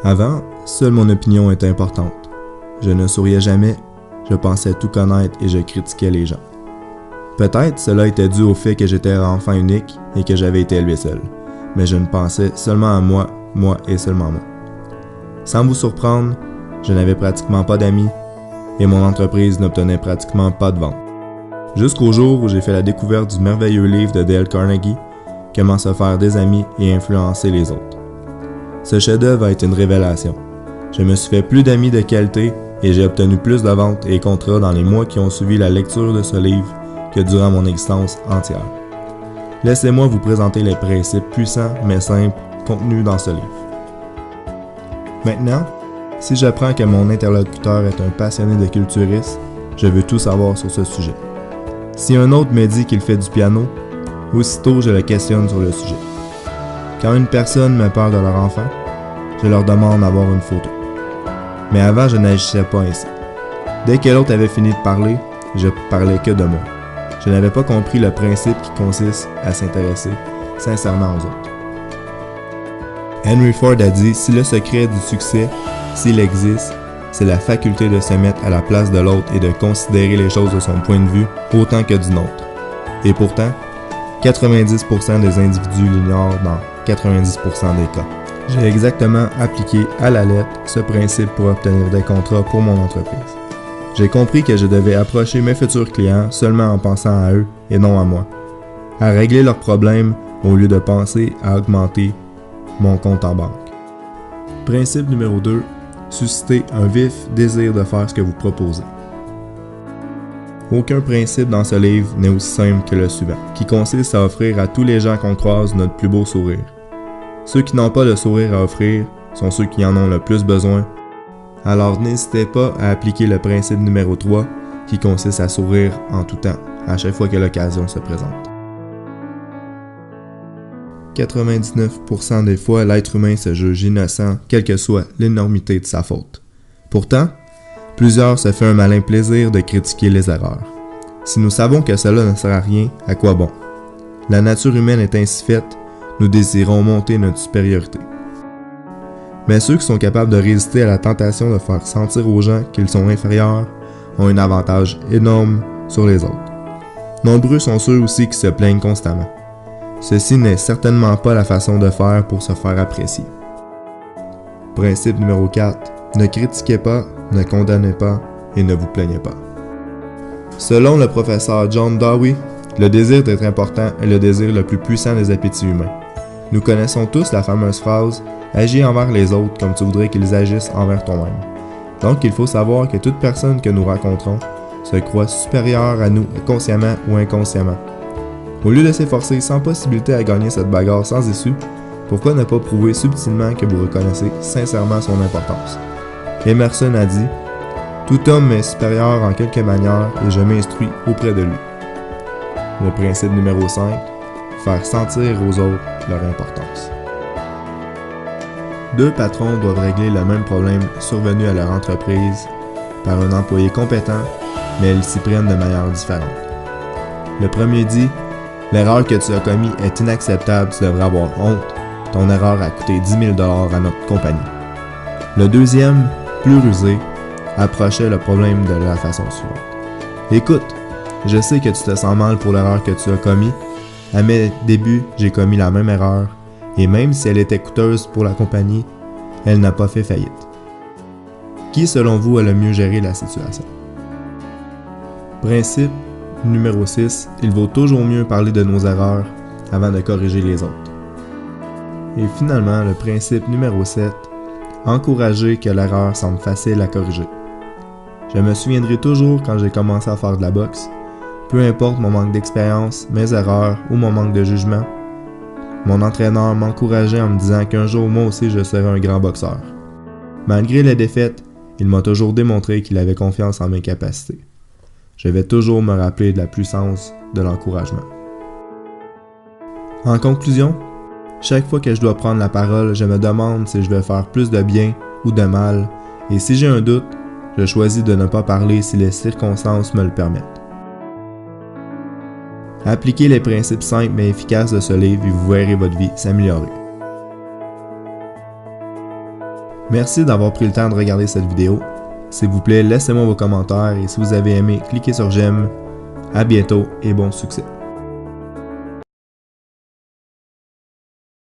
Avant, seule mon opinion était importante. Je ne souriais jamais, je pensais tout connaître et je critiquais les gens. Peut-être cela était dû au fait que j'étais enfant unique et que j'avais été élevé seul, mais je ne pensais seulement à moi et seulement moi. Sans vous surprendre, je n'avais pratiquement pas d'amis et mon entreprise n'obtenait pratiquement pas de ventes. Jusqu'au jour où j'ai fait la découverte du merveilleux livre de Dale Carnegie, Comment se faire des amis et influencer les autres. Ce chef-d'œuvre a été une révélation. Je me suis fait plus d'amis de qualité et j'ai obtenu plus de ventes et contrats dans les mois qui ont suivi la lecture de ce livre que durant mon existence entière. Laissez-moi vous présenter les principes puissants mais simples contenus dans ce livre. Maintenant, si j'apprends que mon interlocuteur est un passionné de culturisme, je veux tout savoir sur ce sujet. Si un autre me dit qu'il fait du piano, aussitôt je le questionne sur le sujet. Quand une personne me parle de leur enfant, je leur demande d'avoir une photo. Mais avant, je n'agissais pas ainsi. Dès que l'autre avait fini de parler, je parlais que de moi. Je n'avais pas compris le principe qui consiste à s'intéresser sincèrement aux autres. Henry Ford a dit « Si le secret du succès, s'il existe, c'est la faculté de se mettre à la place de l'autre et de considérer les choses de son point de vue autant que du nôtre. » Et pourtant, 90% des individus l'ignorent dans 90% des cas. J'ai exactement appliqué à la lettre ce principe pour obtenir des contrats pour mon entreprise. J'ai compris que je devais approcher mes futurs clients seulement en pensant à eux et non à moi, à régler leurs problèmes au lieu de penser à augmenter mon compte en banque. Principe numéro 2. Susciter un vif désir de faire ce que vous proposez. Aucun principe dans ce livre n'est aussi simple que le suivant, qui consiste à offrir à tous les gens qu'on croise notre plus beau sourire. Ceux qui n'ont pas de sourire à offrir sont ceux qui en ont le plus besoin. Alors n'hésitez pas à appliquer le principe numéro 3, qui consiste à sourire en tout temps, à chaque fois que l'occasion se présente. 99% des fois, l'être humain se juge innocent, quelle que soit l'énormité de sa faute. Pourtant, plusieurs se font un malin plaisir de critiquer les erreurs. Si nous savons que cela ne sert à rien, à quoi bon? La nature humaine est ainsi faite, nous désirons monter notre supériorité. Mais ceux qui sont capables de résister à la tentation de faire sentir aux gens qu'ils sont inférieurs ont un avantage énorme sur les autres. Nombreux sont ceux aussi qui se plaignent constamment. Ceci n'est certainement pas la façon de faire pour se faire apprécier. Principe numéro 4. Ne critiquez pas, ne condamnez pas et ne vous plaignez pas. Selon le professeur John Dewey, le désir d'être important est le désir le plus puissant des appétits humains. Nous connaissons tous la fameuse phrase « Agis envers les autres comme tu voudrais qu'ils agissent envers toi-même ». Donc il faut savoir que toute personne que nous rencontrons se croit supérieure à nous consciemment ou inconsciemment. Au lieu de s'efforcer sans possibilité à gagner cette bagarre sans issue, pourquoi ne pas prouver subtilement que vous reconnaissez sincèrement son importance? Emerson a dit « Tout homme m'est supérieur en quelque manière et je m'instruis auprès de lui. » Le principe numéro 5, faire sentir aux autres leur importance. Deux patrons doivent régler le même problème survenu à leur entreprise par un employé compétent, mais ils s'y prennent de manière différente. Le premier dit « L'erreur que tu as commise est inacceptable, tu devrais avoir honte. Ton erreur a coûté 10 000 $ à notre compagnie. » Le deuxième, plus rusé, approchait le problème de la façon suivante. « Écoute, je sais que tu te sens mal pour l'erreur que tu as commise. À mes débuts, j'ai commis la même erreur, et même si elle était coûteuse pour la compagnie, elle n'a pas fait faillite. Qui, selon vous, a le mieux géré la situation? » Principe numéro 6. Il vaut toujours mieux parler de nos erreurs avant de corriger les autres. Et finalement, le principe numéro 7. Encourager que l'erreur semble facile à corriger. Je me souviendrai toujours quand j'ai commencé à faire de la boxe. Peu importe mon manque d'expérience, mes erreurs ou mon manque de jugement, mon entraîneur m'encourageait en me disant qu'un jour moi aussi je serais un grand boxeur. Malgré les défaites, il m'a toujours démontré qu'il avait confiance en mes capacités. Je vais toujours me rappeler de la puissance de l'encouragement. En conclusion, chaque fois que je dois prendre la parole, je me demande si je vais faire plus de bien ou de mal, et si j'ai un doute, je choisis de ne pas parler si les circonstances me le permettent. Appliquez les principes simples mais efficaces de ce livre et vous verrez votre vie s'améliorer. Merci d'avoir pris le temps de regarder cette vidéo. S'il vous plaît, laissez-moi vos commentaires et si vous avez aimé, cliquez sur j'aime. À bientôt et bon succès.